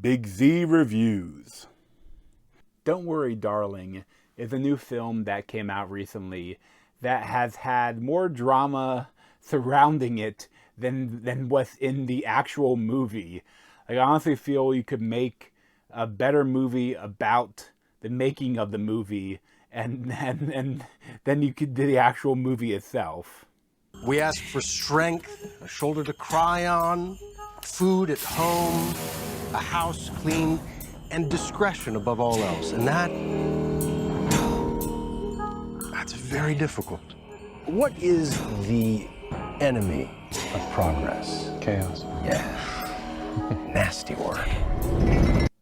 Big Z Reviews. Don't Worry, Darling is a new film that came out recently that has had more drama surrounding it than what's in the actual movie. Like, I honestly feel you could make a better movie about the making of the movie and then you could do the actual movie itself. We ask for strength, a shoulder to cry on, food at home, a house clean, and discretion above all else. And that's very difficult. What is the enemy of progress? Chaos. Yeah. Nasty word.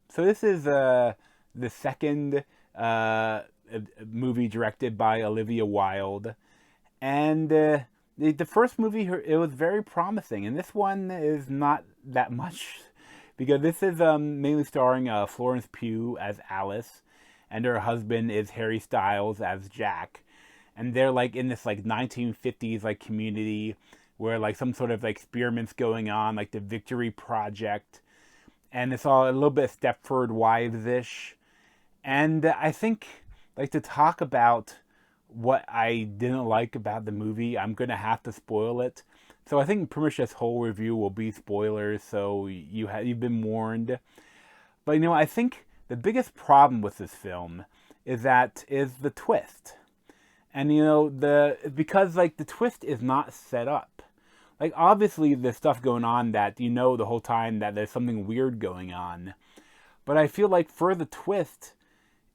So this is the second movie directed by Olivia Wilde, and the first movie, it was very promising, and this one is not that much, because this is mainly starring Florence Pugh as Alice, and her husband is Harry Styles as Jack, and they're like in this like 1950s like community where like some sort of like experiments going on, like the Victory Project, and it's all a little bit Stepford Wives-ish. And I think, like, to talk about what I didn't like about the movie, I'm going to have to spoil it. So I think pretty much this whole review will be spoilers, so you've been warned. But, you know, I think the biggest problem with this film is the twist. And, you know, because, like, the twist is not set up. Like, obviously there's stuff going on that you know the whole time that there's something weird going on. But I feel like for the twist,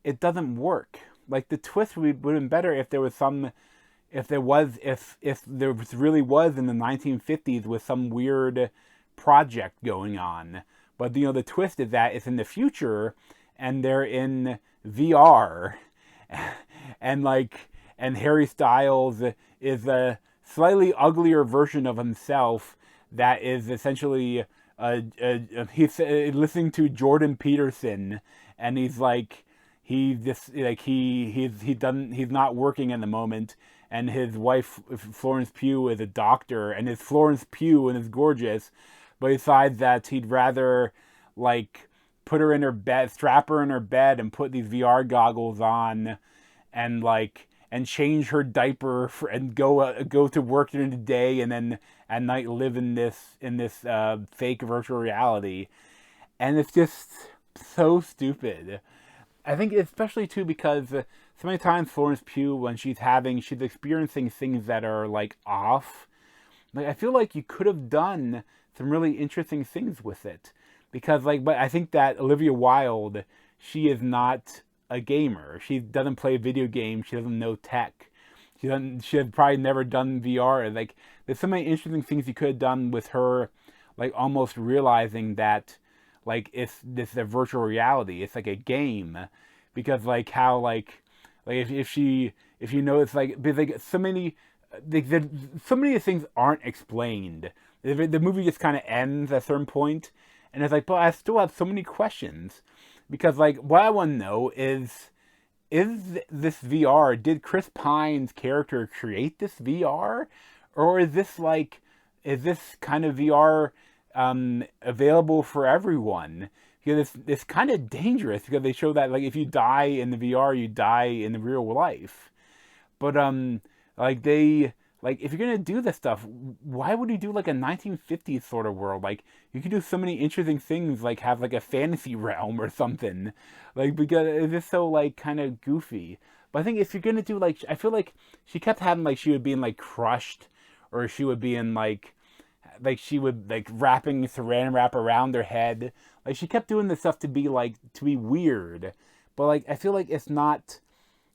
it doesn't work. Like, the twist would have been better if there really was in the 1950s with some weird project going on. But, you know, the twist is that it's in the future and they're in VR, and Harry Styles is a slightly uglier version of himself that is essentially he's listening to Jordan Peterson, and he's not working at the moment, and his wife Florence Pugh is a doctor, and it's Florence Pugh and is gorgeous, but he decides that he'd rather like put her in her bed, strap her in her bed, and put these VR goggles on, and change her diaper and go to work during the day, and then at night live in this fake virtual reality. And it's just so stupid. I think especially too because so many times Florence Pugh, when she's experiencing things that are like off. Like, I feel like you could have done some really interesting things with it, because but I think that Olivia Wilde, she is not a gamer. She doesn't play video games. She doesn't know tech. She has probably never done VR. Like, there's so many interesting things you could have done with her, like almost realizing that, like, this is a virtual reality. It's like a game, because like how if you know, it's like, because like so many things aren't explained. The movie just kind of ends at a certain point, and it's like, but I still have so many questions. Because, like, what I want to know is this VR, did Chris Pine's character create this VR? Or is this kind of VR available for everyone? Because it's kind of dangerous, because they show that, like, if you die in the VR, you die in the real life. But, if you're going to do this stuff, why would you do, like, a 1950s sort of world? Like, you could do so many interesting things, like, have, like, a fantasy realm or something. Like, because it's just so, like, kind of goofy. But I think if you're going to do, like, I feel like she kept having, like, she would be in, like, Crushed, or she would be in, like, she would, like, wrapping saran wrap around her head. Like, she kept doing this stuff to be weird. But, like, I feel like it's not,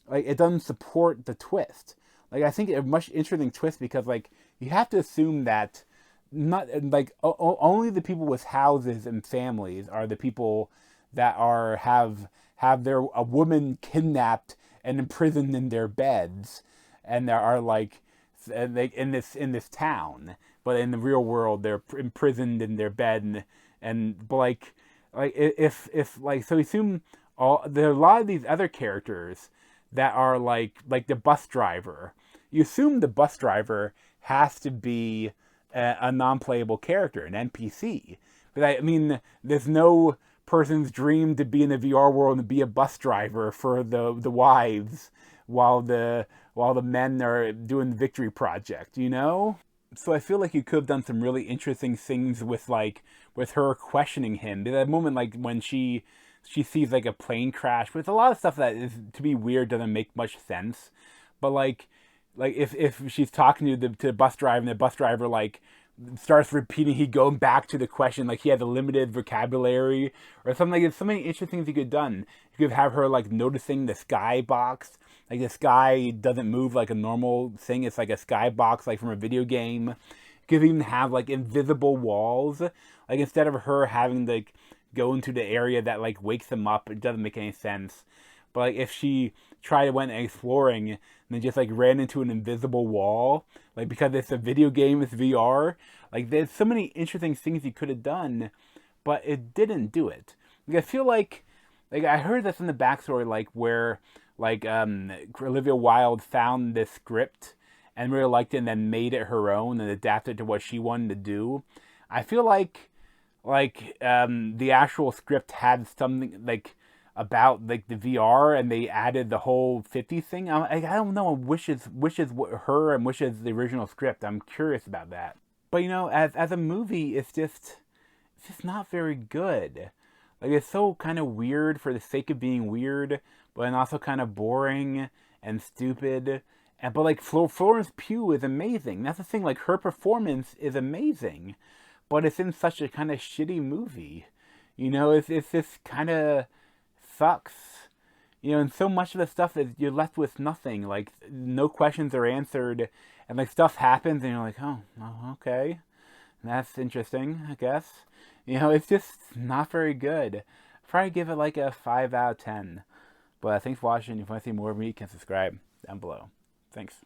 like, it doesn't support the twist. Like, I think a much interesting twist, because, like, you have to assume that only the people with houses and families are the people that have a woman kidnapped and imprisoned in their beds, and there are in this town, but in the real world they're imprisoned in their bed, so assume there are a lot of these other characters that are like the bus driver. You assume the bus driver has to be a non-playable character, an NPC. But I mean, there's no person's dream to be in the VR world and be a bus driver for the wives while the men are doing the victory project, you know? So I feel like you could have done some really interesting things with with her questioning him. That moment like when she sees like a plane crash with a lot of stuff that is to be weird doesn't make much sense. But like if she's talking to the bus driver and the bus driver like starts repeating, he going back to the question, like he had a limited vocabulary or something. Like there's so many interesting things you could have done. You could have her like noticing the sky box, like the sky doesn't move like a normal thing. It's like a sky box, like from a video game. You could even have like invisible walls, like instead of her having to like go into the area that like wakes them up. It doesn't make any sense. But like if she tried went exploring and then just like ran into an invisible wall, like because it's a video game, it's VR. Like there's so many interesting things you could have done, but it didn't do it. Like I feel like I heard this in the backstory, like where Olivia Wilde found this script and really liked it and then made it her own and adapted to what she wanted to do. I feel like the actual script had something like about like the VR and they added the whole 50 thing. I don't know. Wishes her and wishes the original script. I'm curious about that. But you know, as a movie, it's just not very good. Like it's so kind of weird for the sake of being weird, but then also kind of boring and stupid. And but like Florence Pugh is amazing. That's the thing. Like her performance is amazing, but it's in such a kind of shitty movie. You know, it's just kind of sucks. You know, and so much of the stuff is you're left with nothing. Like no questions are answered, and like stuff happens, and you're like, oh okay, that's interesting, I guess. You know, it's just not very good. I'd probably give it like a 5 out of 10. But thanks for watching. If you want to see more of me, you can subscribe down below. Thanks.